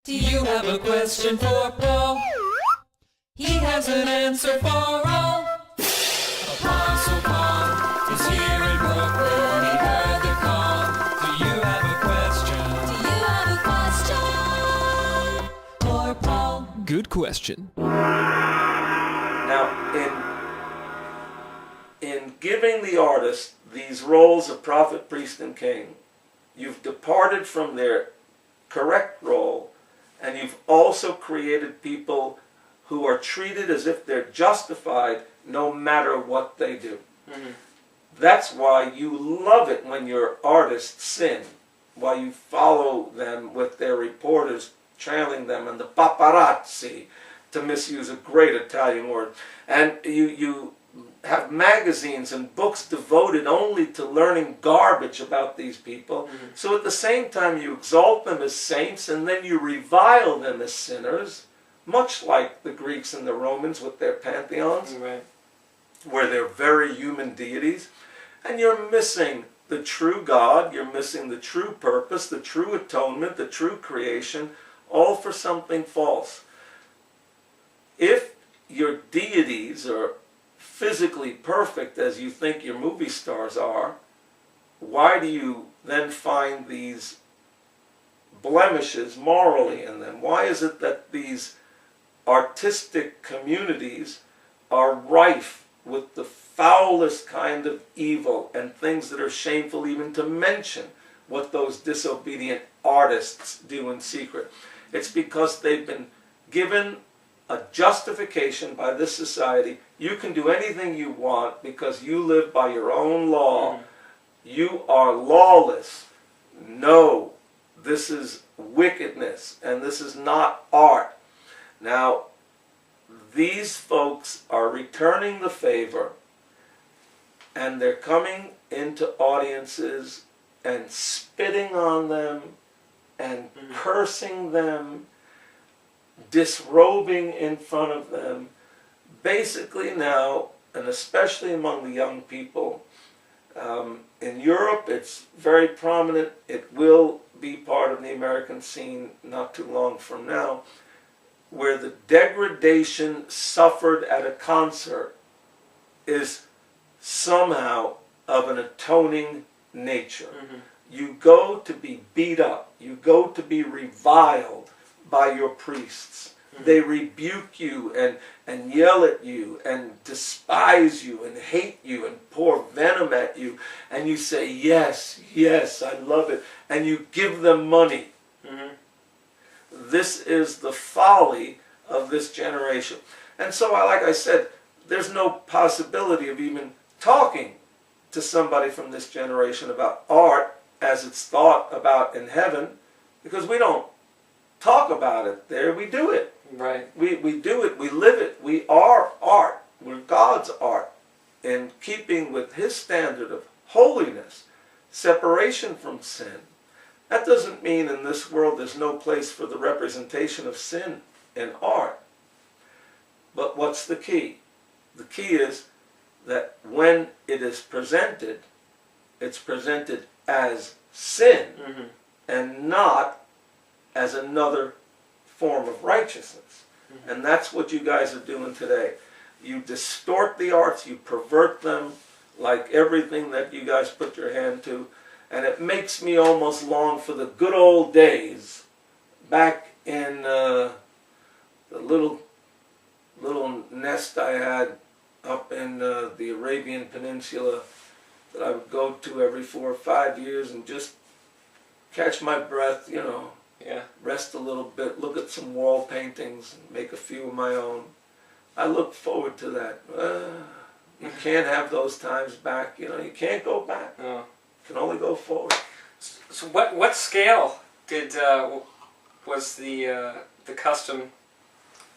Do you have a question for Paul? He has an answer for all. Apostle Paul is here in Brooklyn. He heard the call. Do you have a question? Do you have a question for Paul? Good question. Now, in giving the artist these roles of prophet, priest, and king, you've departed from their correct role, and you've also created people who are treated as if they're justified no matter what they do. Mm-hmm. That's why you love it when your artists sin, while you follow them with their reporters trailing them and the paparazzi, to misuse a great Italian word. And you have magazines and books devoted only to learning garbage about these people. Mm-hmm. So at the same time you exalt them as saints and then you revile them as sinners, much like the Greeks and the Romans with their pantheons, right, where they're very human deities. And you're missing the true God, you're missing the true purpose, the true atonement, the true creation, all for something false. If your deities are physically perfect as you think your movie stars are, why do you then find these blemishes morally in them? Why is it that these artistic communities are rife with the foulest kind of evil and things that are shameful even to mention what those disobedient artists do in secret? It's because they've been given a justification by this society. You can do anything you want because you live by your own law. Mm-hmm. You are lawless. No, this is wickedness and this is not art. Now, these folks are returning the favor and they're coming into audiences and spitting on them and cursing them, disrobing in front of them. Basically now, and especially among the young people, in Europe it's very prominent. It will be part of the American scene not too long from now, where the degradation suffered at a concert is somehow of an atoning nature. Mm-hmm. You go to be beat up, you go to be reviled by your priests. Mm-hmm. They rebuke you and yell at you and despise you and hate you and pour venom at you, and you say, yes, yes, I love it, and you give them money. Mm-hmm. This is the folly of this generation. And so, like I said, there's no possibility of even talking to somebody from this generation about art as it's thought about in heaven, because we don't talk about it there, we do it. Right. We do it, we live it, we are art. We're God's art, in keeping with His standard of holiness, separation from sin. That doesn't mean in this world there's no place for the representation of sin in art. But what's the key? The key is that when it is presented, it's presented as sin, mm-hmm, and not as another form of righteousness. Mm-hmm. And that's what you guys are doing today. You distort the arts, you pervert them, like everything that you guys put your hand to. And it makes me almost long for the good old days back in the little nest I had up in the Arabian Peninsula that I would go to every 4 or 5 years and just catch my breath, you know, rest a little bit, look at some wall paintings, and make a few of my own. I look forward to that. You can't have those times back, you know, you can't go back. No. Can only go forward. So what scale did was the custom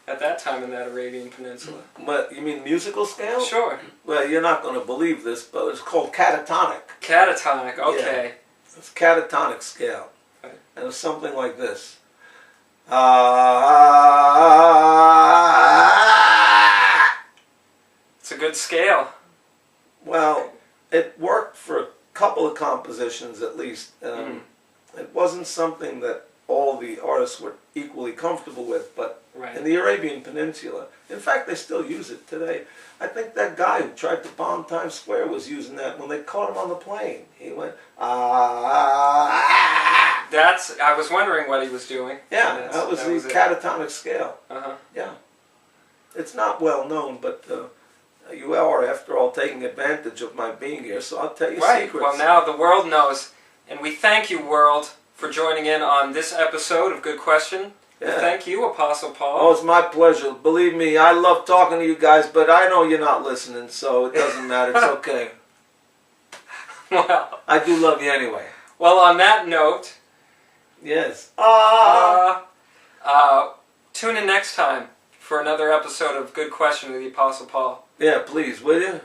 at that time in that Arabian Peninsula? What, you mean musical scale? Sure. Well, you're not going to believe this, but it's called catatonic. Catatonic, okay. Yeah, it's catatonic scale. Okay. And it's something like this. It's a good scale. Well, it worked for a couple of compositions at least. It wasn't something that all the artists were equally comfortable with, but Right. in the Arabian Peninsula, in fact, they still use it today. I think that guy who tried to bomb Times Square was using that when they caught him on the plane. He went, ah. I was wondering what he was doing. Yeah, that was the it. catatonic scale. Uh-huh. Yeah. It's not well known, but you are, after all, taking advantage of my being here, so I'll tell you Right. secrets. Well, now the world knows. And we thank you, world, for joining in on this episode of Good Question. Yeah. And thank you, Apostle Paul. Oh, it's my pleasure. Believe me, I love talking to you guys, but I know you're not listening, so it doesn't matter. It's okay. Well, I do love you anyway. well, on that note, Yes. tune in next time for another episode of Good Question with the Apostle Paul. Yeah, please, will you?